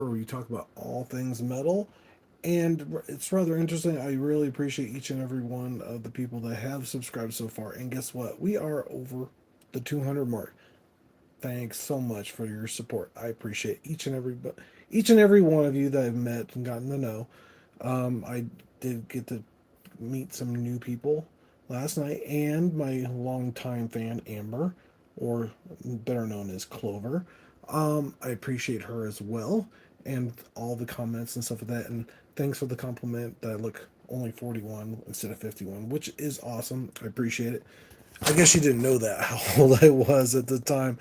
where we talk about all things metal. And it's rather interesting. I really appreciate each and every one of the people that have subscribed so far. And guess what? We are over the 200 mark. Thanks so much for your support. I appreciate each and every one of you that I've met and gotten to know. I did get to meet some new people last night, and my longtime fan Amber, or better known as Clover. I appreciate her as well, and all the comments and stuff like that. And thanks for the compliment that I look only 41 instead of 51, which is awesome. I appreciate it. I guess you didn't know that how old I was at the time.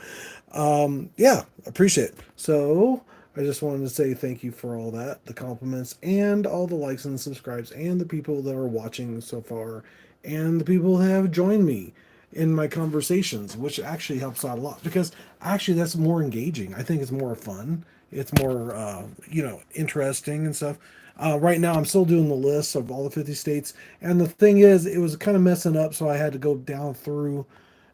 Yeah, appreciate it. So I just wanted to say thank you for all that, the compliments, and all the likes and subscribes, and the people that are watching so far, and the people that have joined me in my conversations, which actually helps out a lot because actually that's more engaging. I think it's more fun. It's more, interesting and stuff. Right now, I'm still doing the list of all the 50 states, and the thing is, it was kind of messing up, so I had to go down through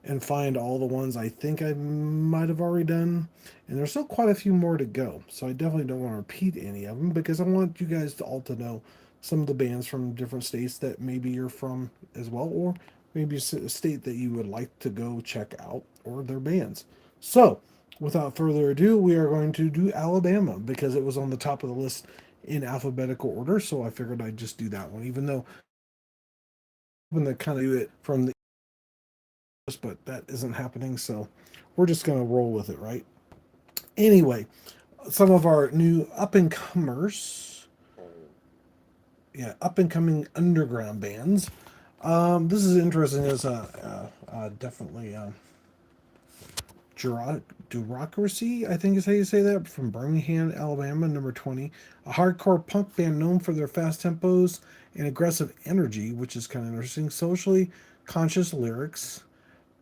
and find all the ones I think I might have already done. And there's still quite a few more to go. So I definitely don't want to repeat any of them because I want you guys to all to know some of the bands from different states that maybe you're from as well, or maybe a state that you would like to go check out or their bands. So without further ado, we are going to do Alabama because it was on the top of the list in alphabetical order. So I figured I'd just do that one, even though I'm going to kind of do it from the but that isn't happening. So we're just going to roll with it, right? Anyway, some of our new up and comers, yeah, up and coming underground bands. This is interesting as definitely Bureaucracy, I think is how you say that, from Birmingham, Alabama, number 20. A hardcore punk band known for their fast tempos and aggressive energy, which is kind of interesting. Socially conscious lyrics.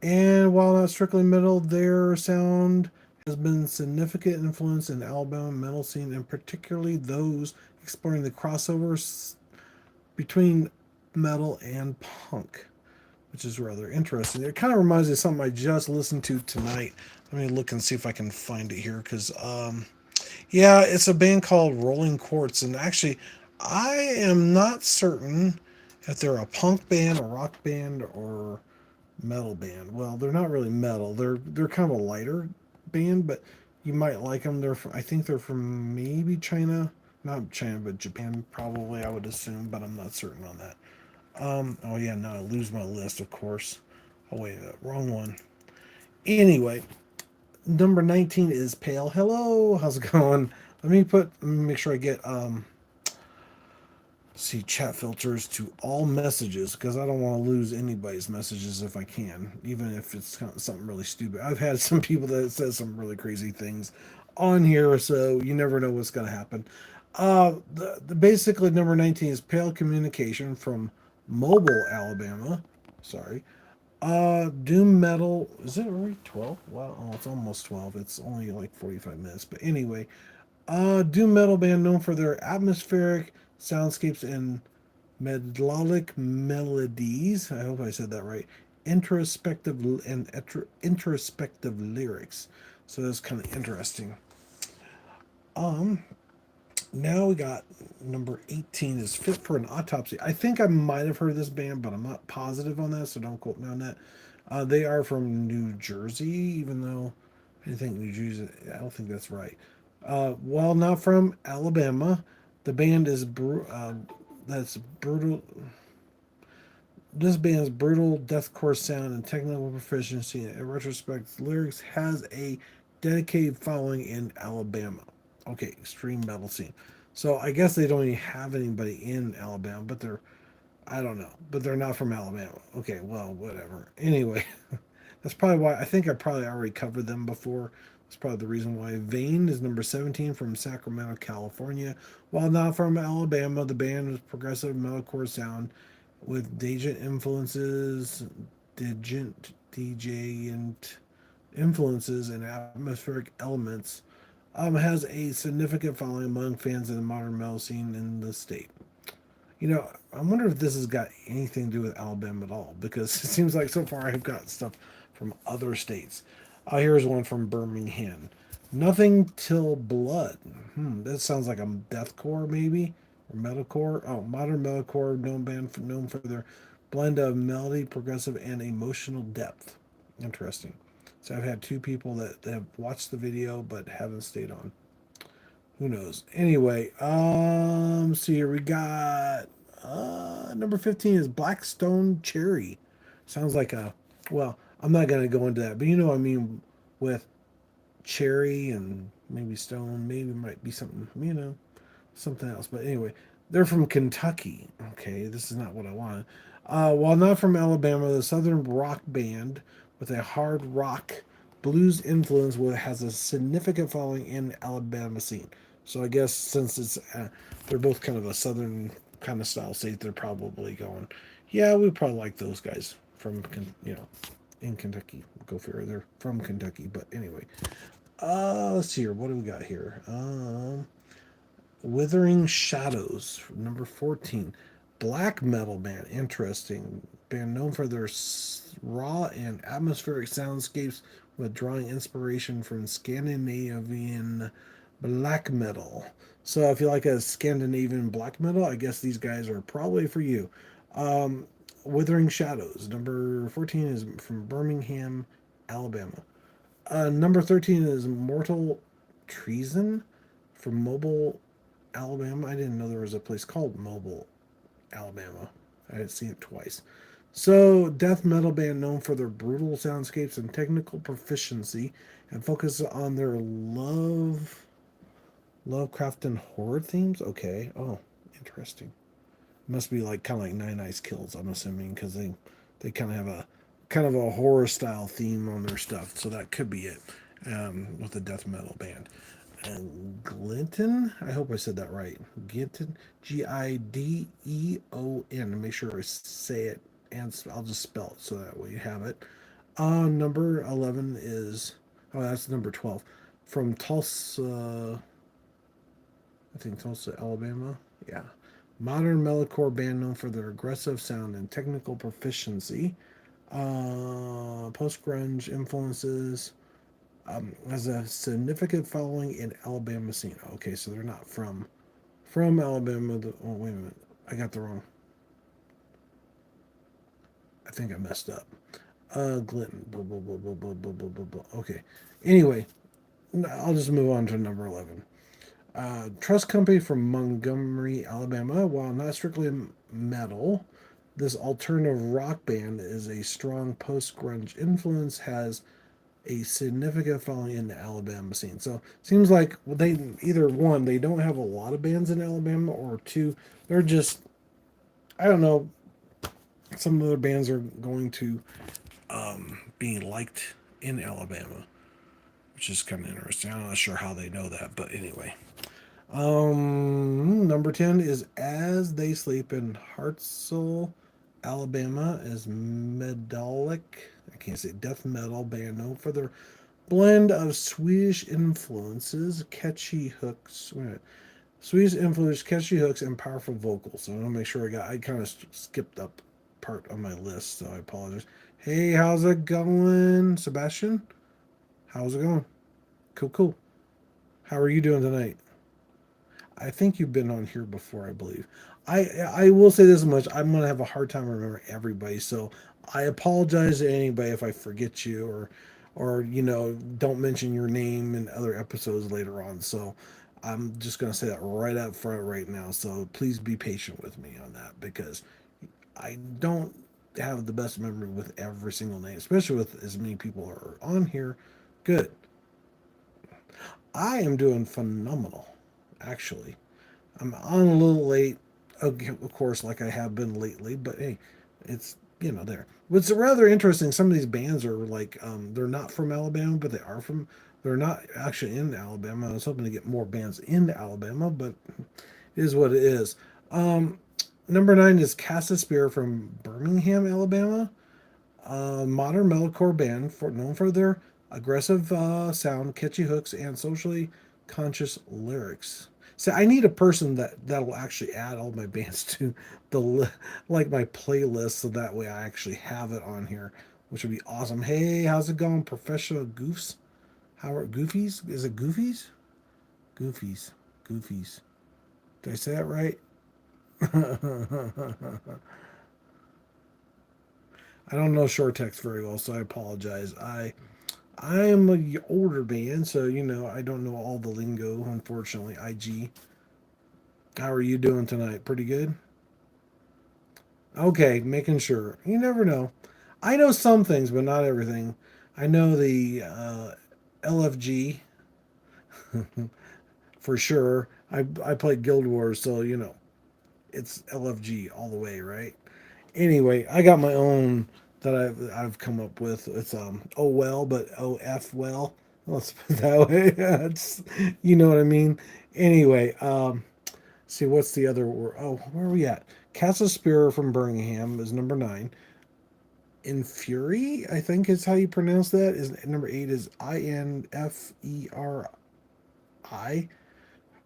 And while not strictly metal, their sound has been significant influence in the Alabama metal scene, and particularly those exploring the crossovers between metal and punk, which is rather interesting. It kind of reminds me of something I just listened to tonight. Let me look and see if I can find it here, because yeah, it's a band called Rolling Quartz, and actually, I am not certain if they're a punk band, a rock band, or metal band. Well, they're not really metal. They're kind of a lighter band, but you might like them. I think they're from maybe China, not China, but Japan probably. I would assume, but I'm not certain on that. Oh yeah, no, I lose my list, of course. Oh wait, wrong one. Anyway, number 19 is Pale. Hello, how's it going? Let me make sure I get see chat filters to all messages because I don't want to lose anybody's messages if I can, even if it's kind of something really stupid. I've had some people that said some really crazy things on here, so you never know what's going to happen. The basically number 19 is Pale Communication from Mobile, Alabama. Sorry. Doom Metal. Is it already 12? Wow, oh, it's almost 12. It's only like 45 minutes. But anyway, doom metal band known for their atmospheric soundscapes and melodic melodies. I hope I said that right. Introspective and introspective lyrics. So that's kind of interesting. Um, Now we got number 18 is Fit for an Autopsy. I think I might have heard of this band, but I'm not positive on that, so don't quote me on that. They are from New Jersey, even though I think New Jersey, I don't think that's right. While not from Alabama, the band is that's brutal. This band's brutal deathcore sound and technical proficiency in retrospect lyrics has a dedicated following in Alabama. Okay, extreme metal scene. So I guess they don't even have anybody in Alabama, but I don't know, but they're not from Alabama. Okay, well, whatever. Anyway, that's probably why I think I probably already covered them before. That's probably the reason why. Vane is number 17 from Sacramento, California. While not from Alabama, the band is progressive metalcore sound with Dagent influences, Dagent influences, and atmospheric elements. Has a significant following among fans in the modern metal scene in the state. I wonder if this has got anything to do with Alabama at all, because it seems like so far I've got stuff from other states. Here's one from Birmingham. Nothing Till Blood. That sounds like a deathcore maybe or metalcore. Oh, modern metalcore, known for their blend of melody, progressive, and emotional depth. Interesting. So I've had two people that have watched the video but haven't stayed on. Who knows? Anyway, see here we got number 15 is Blackstone Cherry. Sounds like a well, I'm not gonna go into that, but you know what I mean with cherry and maybe stone, maybe it might be something, something else. But anyway, they're from Kentucky. Okay, this is not what I wanted. While not from Alabama, the Southern rock band with a hard rock blues influence has a significant following in Alabama scene. So I guess since they're both kind of a Southern kind of style state, they're probably going, yeah, we probably like those guys from in Kentucky. Go figure, they're from Kentucky. But anyway, let's see here. What do we got here? Withering Shadows, number 14. Black metal band. Interesting. Band known for their raw and atmospheric soundscapes with drawing inspiration from Scandinavian black metal. So if you like a Scandinavian black metal, I guess these guys are probably for you. Um, Withering Shadows, number 14 is from Birmingham, Alabama. Number 13 is Mortal Treason from Mobile, Alabama. I didn't know there was a place called Mobile, Alabama. I had seen it twice. So, death metal band known for their brutal soundscapes and technical proficiency, and focus on their Lovecraft and horror themes. Okay. Oh, interesting. Must be like kind of like Nine Nights Kills. I'm assuming because they kind of a horror style theme on their stuff. So that could be it with the death metal band. And Glinton, I hope I said that right. Ginton, Gideon. Make sure I say it, and I'll just spell it so that way you have it. Number 11 is, oh, that's number 12. From Tulsa, I think Tulsa, Alabama. Yeah. Modern metalcore band known for their aggressive sound and technical proficiency. Post grunge influences, has a significant following in Alabama scene. Okay, so they're not from Alabama. Oh, wait a minute, I got the wrong. I think I messed up. Glinton. Blah, blah, blah, blah, blah, blah, blah, blah, blah. Okay. Anyway, I'll just move on to number 11. Trust Company from Montgomery, Alabama. While not strictly metal, this alternative rock band is a strong post grunge influence, has a significant following in the Alabama scene. So seems like they either one, they don't have a lot of bands in Alabama, or two, they're just, I don't know, some of their bands are going to being liked in Alabama, which is kind of interesting. I'm not sure how they know that, but anyway. Number 10 is As They Sleep in Hartselle, Alabama, as Medalic. I can't say death metal band known for their blend of Swedish influences, catchy hooks. Wait a minute. Swedish influence, catchy hooks, and powerful vocals. So I want to make sure I kind of skipped up part on my list, so I apologize. Hey, how's it going, Sebastian? How's it going? Cool, cool. How are you doing tonight? I think you've been on here before, I believe. I will say this much: I'm gonna have a hard time remembering everybody, so I apologize to anybody if I forget you or don't mention your name in other episodes later on. So I'm just gonna say that right up front right now. So please be patient with me on that because I don't have the best memory with every single name, especially with as many people are on here. Good. I am doing phenomenal, actually. I'm on a little late, of course, like I have been lately, but hey, it's there. What's rather interesting, some of these bands are like they're not from Alabama, but they're not actually in Alabama. I was hoping to get more bands into Alabama, but it is what it is. Number 9 is Casa Spear from Birmingham, Alabama. Modern metalcore band known for their aggressive sound, catchy hooks, and socially conscious lyrics. So I need a person that'll actually add all my bands to like my playlist, so that way I actually have it on here, which would be awesome. Hey, how's it going, Professional Goofs? Howard Goofies? Is it Goofies? Goofies. Goofies. Did I say that right? I don't know short text very well, so I apologize. I am a older man, so I don't know all the lingo. Unfortunately, IG. How are you doing tonight? Pretty good. Okay, making sure. You never know. I know some things, but not everything. I know the LFG for sure. I played Guild Wars, so it's LFG all the way, right? Anyway, I got my own that I've come up with. It's oh well, but OF well. Let's put it that way. It's, you know what I mean. Anyway, see what's the other word? Oh, where are we at? Casa Spear from Birmingham is number 9. Infuri, I think is how you pronounce that. Is number 8 is INFERI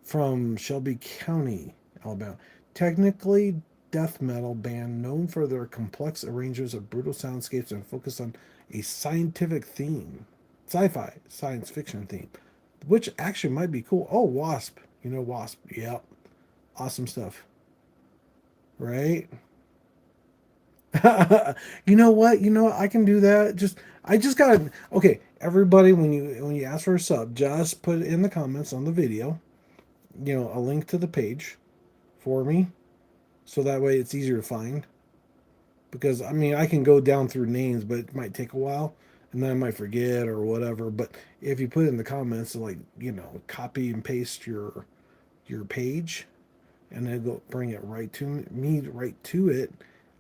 from Shelby County, Alabama. Technically death metal band known for their complex arrangements of brutal soundscapes and focus on a scientific theme, sci-fi, science fiction theme, which actually might be cool. Oh, Wasp. Wasp. Yep. Awesome stuff. Right? You know what? I can do that. I just gotta. Okay, everybody, when you ask for a sub, just put it in the comments on the video. A link to the page for me, so that way it's easier to find. Because I mean, I can go down through names, but it might take a while, and then I might forget or whatever. But if you put it in the comments, like copy and paste your page, and then go bring it right to me, right to it,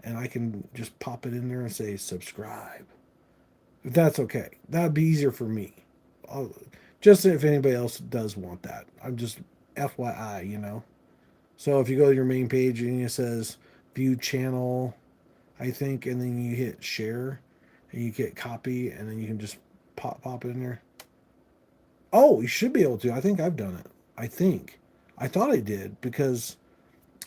and I can just pop it in there and say subscribe. If that's okay, that'd be easier for me. I'll, just if anybody else does want that, I'm just FYI. So if you go to your main page and it says view channel, I think, and then you hit share, and you get copy, and then you can just pop it in there. Oh, you should be able to. I think I've done it. I think. I thought I did because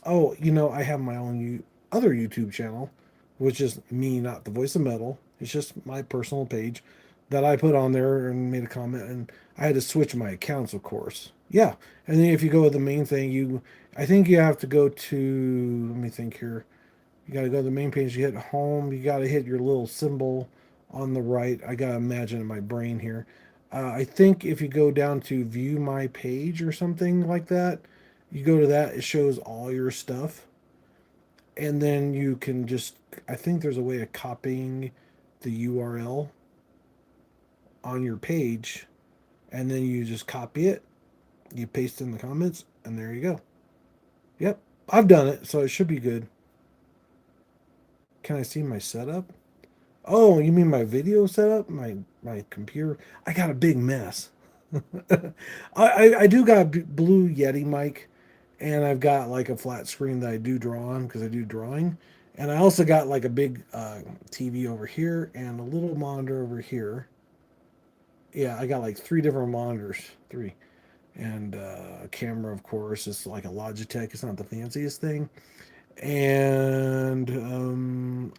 I have my own other YouTube channel, which is me, not the voice of metal. It's just my personal page that I put on there and made a comment, and I had to switch my accounts, of course. Yeah, and then if you go to the main thing, I think you have to go to. Let me think here. You got to go to the main page. You hit home. You got to hit your little symbol on the right. I got to imagine in my brain here. I think if you go down to view my page or something like that, you go to that, it shows all your stuff. And then you can just, I think there's a way of copying the URL on your page. And then you just copy it, you paste in the comments, and there you go. Yep, I've done it, so it should be good. Can I see my setup? Oh, you mean my video setup? My computer? I got a big mess. I do got a blue Yeti mic, and I've got like a flat screen that I do draw on because I do drawing, and I also got like a big TV over here and a little monitor over here. Yeah, I got like three different monitors, three, and a camera, of course. It's like a Logitech. It's not the fanciest thing, and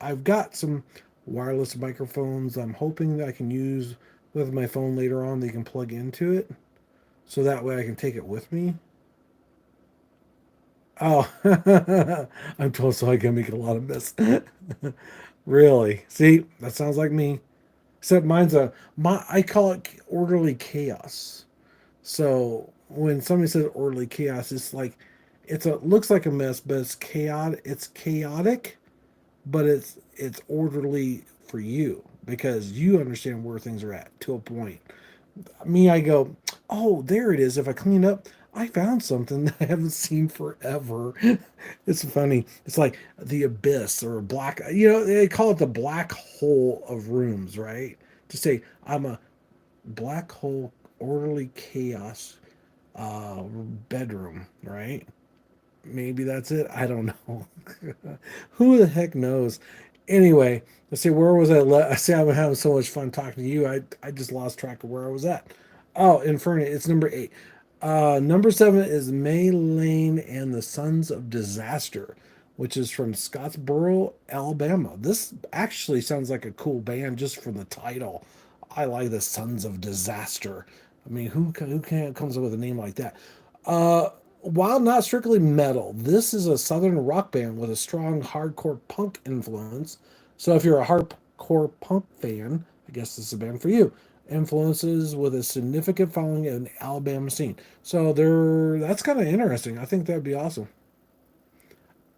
I've got some wireless microphones I'm hoping that I can use with my phone later on. They can plug into it, so that way I can take it with me. Oh, I'm told so I can make a lot of mess. Really? See, that sounds like me. Except mine's I call it orderly chaos. So when somebody says orderly chaos, it's like looks like a mess, but it's chaotic. It's chaotic, but it's orderly for you because you understand where things are at to a point. Me, I go, oh, there it is. If I clean up, I found something that I haven't seen forever. It's funny. It's like the abyss or black. They call it the black hole of rooms, right? To say I'm a black hole, orderly chaos bedroom, right? Maybe that's it. I don't know. Who the heck knows? Anyway, let's see. Where was I? I see. I'm having so much fun talking to you. I just lost track of where I was at. Oh, Inferno. It's number 8. Number 7 is May Lane and the Sons of Disaster, which is from Scottsboro, Alabama. This actually sounds like a cool band just from the title. I like the Sons of Disaster. I mean, who can comes up with a name like that? Uh, while not strictly metal, this is a southern rock band with a strong hardcore punk influence. So if you're a hardcore punk fan, I guess this is a band for you. Influences with a significant following in the Alabama scene. So they're that's kind of interesting. I think that'd be awesome.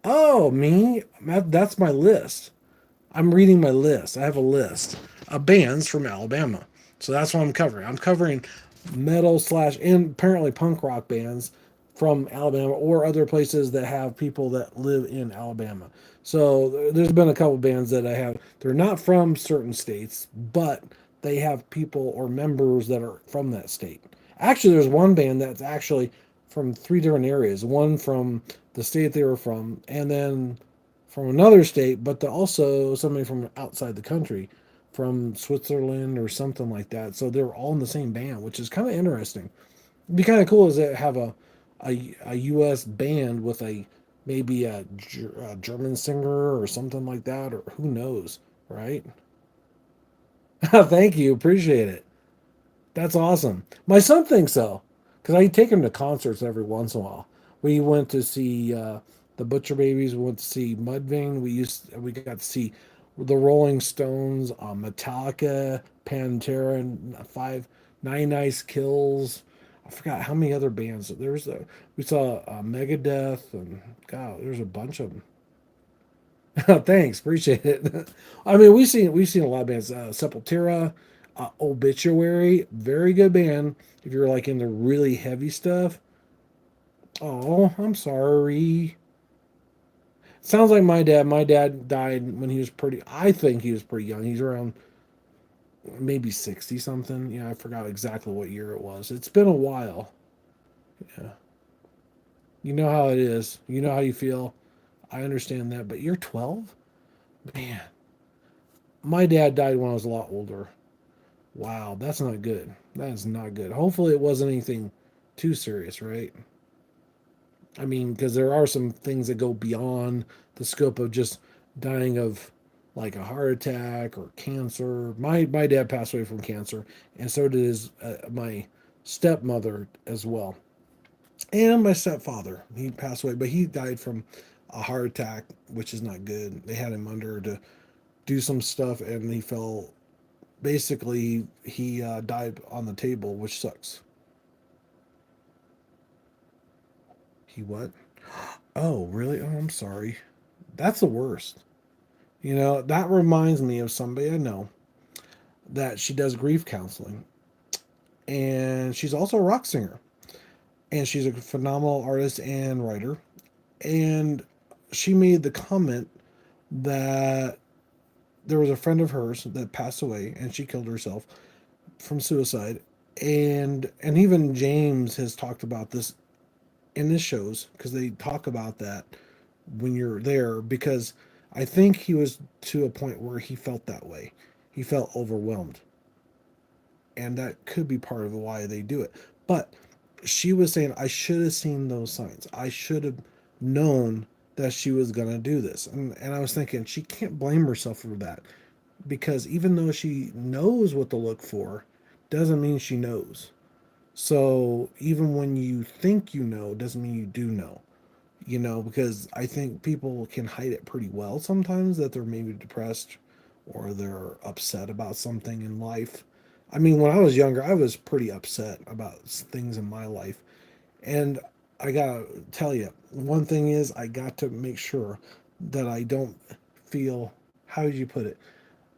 Oh, me? That's my list. I'm reading my list. I have a list of bands from Alabama. So that's what I'm covering. I'm covering metal slash and apparently punk rock bands from Alabama or other places that have people that live in Alabama. So there's been a couple bands that I have. They're not from certain states, but they have people or members that are from that state. Actually, there's one band that's actually from three different areas. One from the state they were from, and then from another state, but also somebody from outside the country, from Switzerland or something like that. So they're all in the same band, which is kind of interesting. It'd be kind of cool is to have a U.S. band with a maybe a German singer or something like that, or who knows, right? Thank you, appreciate it. That's awesome. My son thinks so because I take him to concerts every once in a while. We went to see the Butcher Babies. We went to see Mudvayne. We got to see the Rolling Stones, Metallica, Pantera, and Five Nine Nice Kills. I forgot how many other bands. We saw Megadeth and God, there's a bunch of them. Thanks, appreciate it. I mean, we've seen a lot of bands. Sepultura, Obituary, very good band. If you're like into really heavy stuff. Oh, I'm sorry. Sounds like my dad. My dad died when he was pretty. I think he was pretty young. He's around maybe 60 something. Yeah, I forgot exactly what year it was. It's been a while. Yeah, you know how it is. You know how you feel. I understand that. But you're 12, man. My dad died when I was a lot older. Wow, that's not good. That is not good. Hopefully, it wasn't anything too serious, right? I mean, because there are some things that go beyond the scope of just dying of like a heart attack or cancer. My dad passed away from cancer, and so did my stepmother as well, and my stepfather. He passed away, but he died from a heart attack, which is not good. They had him under to do some stuff, and he fell. Basically, he died on the table, which sucks. He what? Oh, really? Oh, I'm sorry. That's the worst. That reminds me of somebody I know that she does grief counseling, and she's also a rock singer, and she's a phenomenal artist and writer. And she made the comment that there was a friend of hers that passed away, and she killed herself from suicide. And even James has talked about this in his shows because they talk about that when you're there because I think he was to a point where he felt that way. He felt overwhelmed. And that could be part of why they do it. But she was saying, I should have seen those signs. I should have known that she was going to do this. And I was thinking, she can't blame herself for that because even though she knows what to look for, doesn't mean she knows. So even when you think you know, doesn't mean you do know. Because I think people can hide it pretty well sometimes that they're maybe depressed or they're upset about something in life. I mean, when I was younger, I was pretty upset about things in my life. And I gotta tell you, one thing is I got to make sure that I don't feel, how did you put it?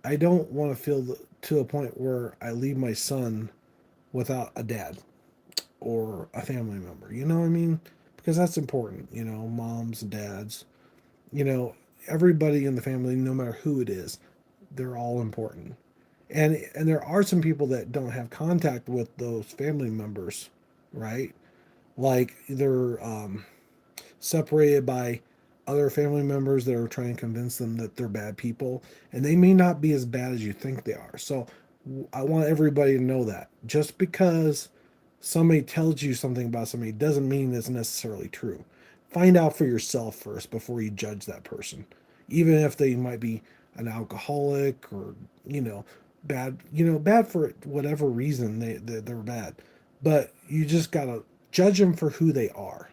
I don't want to feel to a point where I leave my son without a dad or a family member. You know what I mean? Because that's important, moms, dads, you know, everybody in the family, no matter who it is, they're all important. And there are some people that don't have contact with those family members, right? Like they're separated by other family members that are trying to convince them that they're bad people, and they may not be as bad as you think they are. So I want everybody to know that just because somebody tells you something about somebody doesn't mean it's necessarily true. Find out for yourself first before you judge that person, even if they might be an alcoholic or you know bad, bad for whatever reason they're bad. But you just gotta judge them for who they are,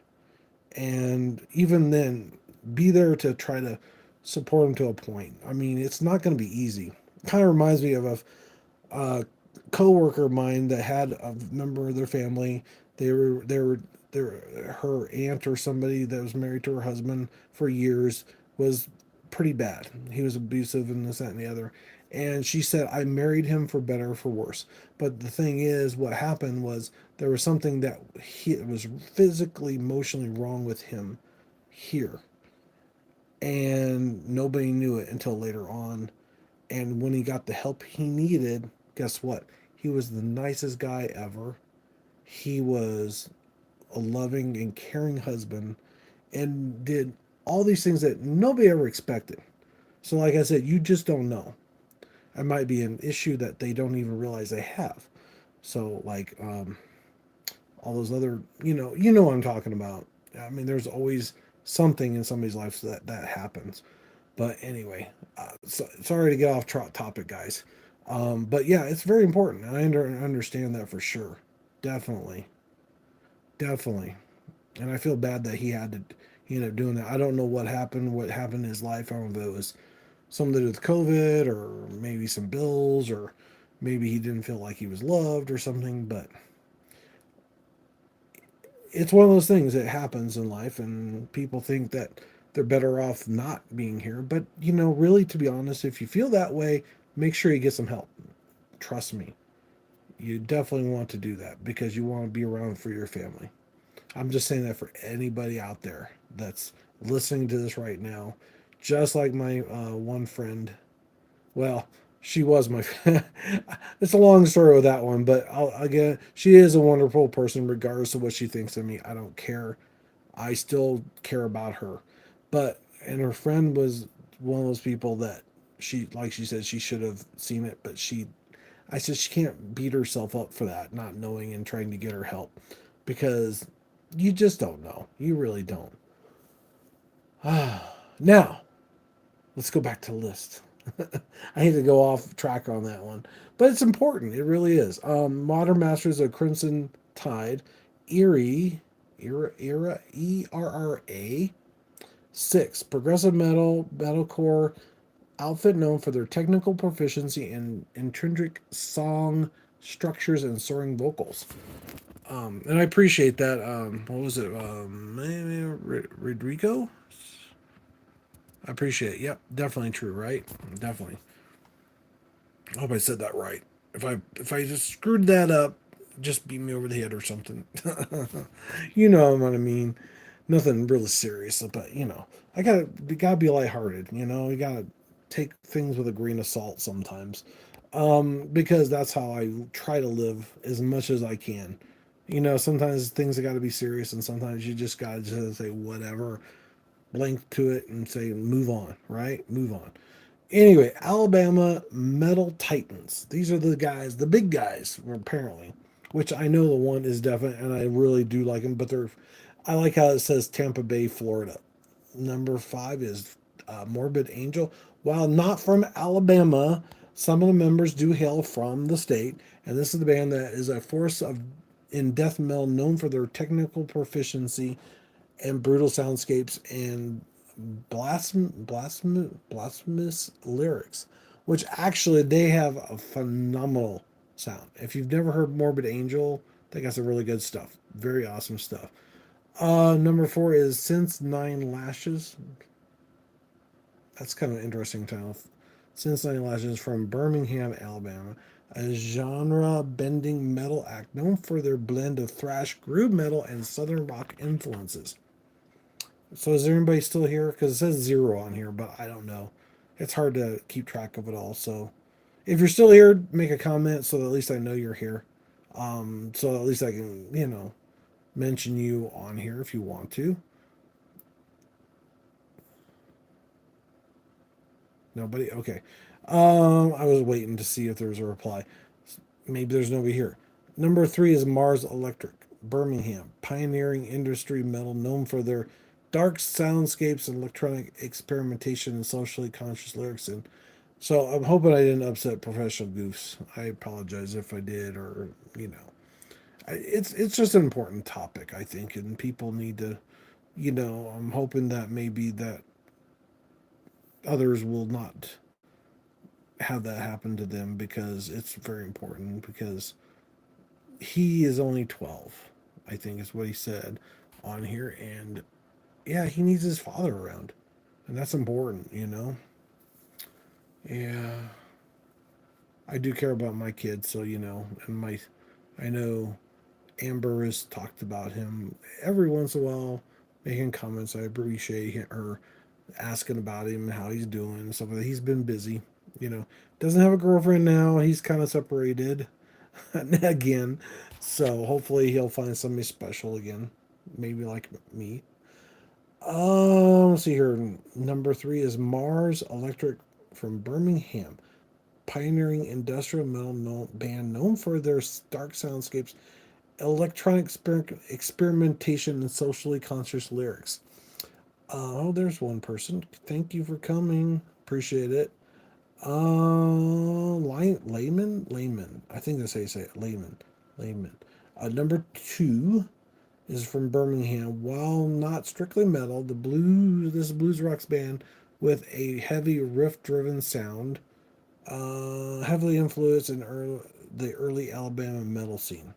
and even then, be there to try to support them to a point. I mean, it's not going to be easy. Kind of reminds me of a coworker of mine that had a member of their family. They were her aunt or somebody that was married to her husband for years was pretty bad. He was abusive and this, that, and the other. And she said, I married him for better or for worse. But the thing is, what happened was there was something that he was physically, emotionally wrong with him here. And nobody knew it until later on. And when he got the help he needed, guess what? He was the nicest guy ever. He was a loving and caring husband and did all these things that nobody ever expected. So, like I said, you just don't know. It might be an issue that they don't even realize they have. So, like all those other, what I'm talking about. I mean, there's always something in somebody's life that happens. But anyway, sorry to get off topic, guys. But yeah, it's very important. I understand that for sure. Definitely, definitely. And I feel bad that he ended up doing that. I don't know what happened in his life. I don't know if it was something to do with COVID or maybe some bills or maybe he didn't feel like he was loved or something. But it's one of those things that happens in life, and people think that they're better off not being here. But, really, to be honest, if you feel that way, make sure you get some help. Trust me. You definitely want to do that because you want to be around for your family. I'm just saying that for anybody out there that's listening to this right now. Just like my one friend, well, she was my. It's a long story with that one, but again, she is a wonderful person, regardless of what she thinks of me. I don't care. I still care about her, but and her friend was one of those people that like she said, she should have seen it, but I said she can't beat herself up for that, not knowing and trying to get her help, because you just don't know. You really don't. Now, let's go back to the list. I hate to go off track on that one, but it's important. It really is. Modern Masters of Crimson Tide, Eerie, ERRA 6, progressive metalcore outfit known for their technical proficiency and intrinsic song structures and soaring vocals. And I appreciate that. What was it? Rodrigo? I appreciate it. Yep, definitely true, right? Definitely. I hope I said that right. If I just screwed that up, just beat me over the head or something. You know what I mean. Nothing really serious, but you gotta be lighthearted. You gotta take things with a grain of salt sometimes, because that's how I try to live as much as I can. Sometimes things have got to be serious, and sometimes you just gotta just say whatever, blink to it, and say move on. Right, move on. Anyway, Alabama Metal Titans. These are the guys, the big guys, apparently. Which I know the one is definite, and I really do like them. But I like how it says Tampa Bay, Florida. Number 5 is Morbid Angel. While not from Alabama, some of the members do hail from the state, and this is the band that is a force of in death metal known for their technical proficiency and brutal soundscapes and blasphemous lyrics, which actually they have a phenomenal sound. If you've never heard Morbid Angel, they got some really good stuff. Very awesome stuff. Number 4 is Since Nine Lashes. That's kind of an interesting title. Since Nine Lashes from Birmingham, Alabama, a genre-bending metal act known for their blend of thrash, groove metal, and southern rock influences. So is anybody still here? Because it says 0 on here, but I don't know. It's hard to keep track of it all. So if you're still here, make a comment so that at least I know you're here. So at least I can, mention you on here if you want to. Nobody? Okay. I was waiting to see if there was a reply. Maybe there's nobody here. Number 3 is Mars Electric, Birmingham, pioneering industry metal known for their dark soundscapes and electronic experimentation and socially conscious lyrics and So I'm hoping I didn't upset Professional Goose. I apologize if I did, or you know, it's just an important topic, I think, and people need to, I'm hoping that maybe that others will not have that happen to them because it's very important because he is only 12, I think is what he said on here, and yeah, he needs his father around, and that's important. Yeah, I do care about my kids, so and I know Amber has talked about him every once in a while, making comments. I appreciate her asking about him and how he's doing and stuff like that. He's been busy, you know. Doesn't have a girlfriend now. He's kind of separated again, so hopefully he'll find somebody special again, maybe like me. Let's see here. Number three is Mars Electric from Birmingham, pioneering industrial metal band known for their dark soundscapes, electronic experimentation, and socially conscious lyrics. Oh, there's one person. Thank you for coming. Appreciate it. Layman. I think that's how you say it. Layman. Number two is from Birmingham. While not strictly metal, this blues rocks band with a heavy riff-driven sound, heavily influenced in the early Alabama metal scene.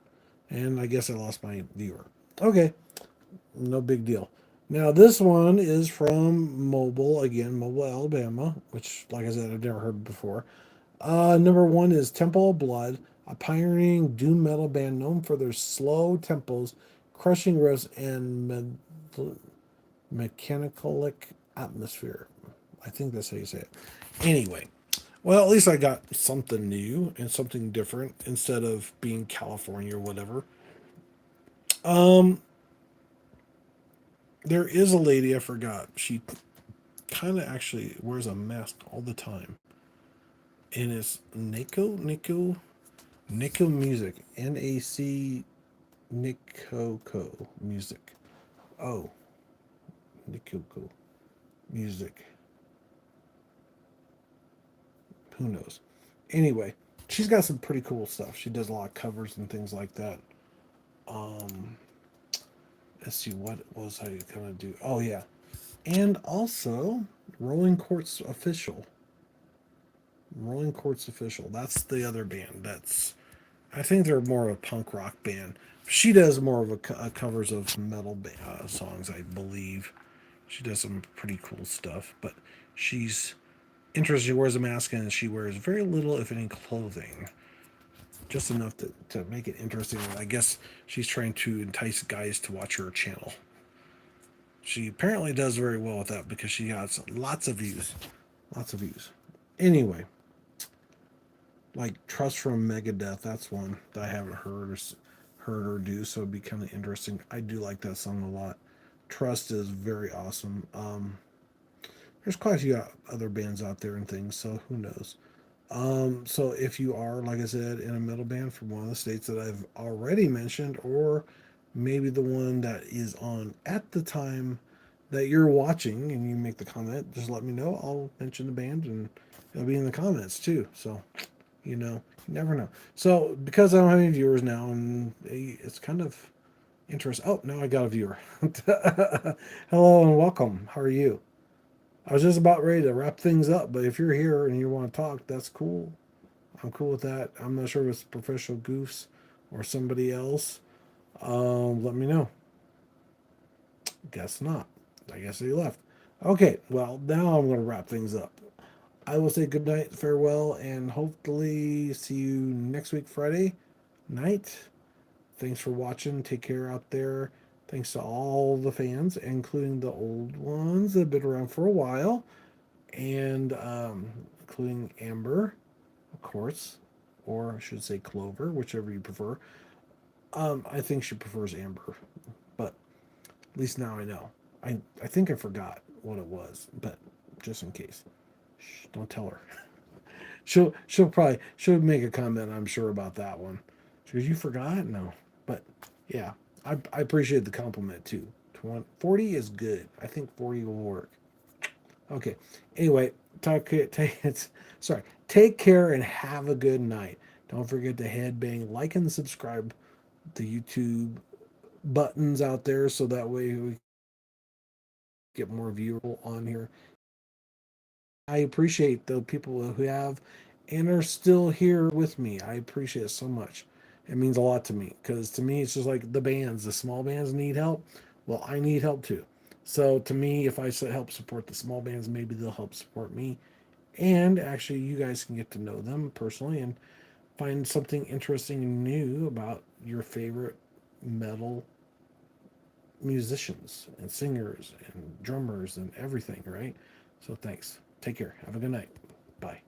And I guess I lost my viewer. Okay, no big deal. Now this one is from Mobile, Alabama, which, like I said, I've never heard before. Number one is Temple of Blood, a pioneering doom metal band known for their slow tempos, crushing riffs, and mechanicalic atmosphere. I think that's how you say it. Anyway, well, at least I got something new and something different instead of being California or whatever. Um, there is a lady I forgot. She kind of actually wears a mask all the time, and it's Nico Music, Nicoco Music. Oh, Nicoco Music. Who knows? Anyway, she's got some pretty cool stuff. She does a lot of covers and things like that. Um, let's see what was I gonna do. Oh yeah, and also Rolling Quartz Official. Rolling Quartz Official. That's the other band. I think they're more of a punk rock band. She does more of covers of metal songs, I believe. She does some pretty cool stuff, but she's interesting. She wears a mask and she wears very little, if any, clothing. Just enough to make it interesting. I guess she's trying to entice guys to watch her channel. She apparently does very well with that because she has lots of views. Lots of views. Anyway, like Trust from Megadeth, that's one that I haven't heard or do, so it'd be kind of interesting. I do like that song a lot. Trust is very awesome. There's quite a few other bands out there and things, so who knows. So if you are, like I said, in a metal band from one of the states that I've already mentioned, or maybe the one that is on at the time that you're watching and you make the comment, just let me know. I'll mention the band and it'll be in the comments too. So, you never know. So because I don't have any viewers now, and it's kind of interesting. Oh, now I got a viewer. Hello and welcome. How are you? I was just about ready to wrap things up, but if you're here and you want to talk, that's cool. I'm cool with that. I'm not sure if it's Professional Goose or somebody else. Let me know. Guess not. I guess he left. Okay, well, now I'm going to wrap things up. I will say good night, farewell, and hopefully see you next week, Friday night. Thanks for watching. Take care out there. Thanks to all the fans, including the old ones that have been around for a while, and including Amber, of course, or I should say Clover, whichever you prefer. I think she prefers Amber, but at least now I know. I think I forgot what it was, but just in case, shh, don't tell her. She'll make a comment, I'm sure, about that one. She goes, "You forgot?" No, but yeah, I appreciate the compliment too. 40 is good. I think 40 will work. Okay. Anyway, sorry. Take care and have a good night. Don't forget to headbang, like, and subscribe the YouTube buttons out there so that way we get more viewers on here. I appreciate the people who have and are still here with me. I appreciate it so much. It means a lot to me because to me, it's just like the small bands need help. Well, I need help too. So to me, if I help support the small bands, maybe they'll help support me. And actually, you guys can get to know them personally and find something interesting and new about your favorite metal musicians and singers and drummers and everything, right? So thanks. Take care. Have a good night. Bye.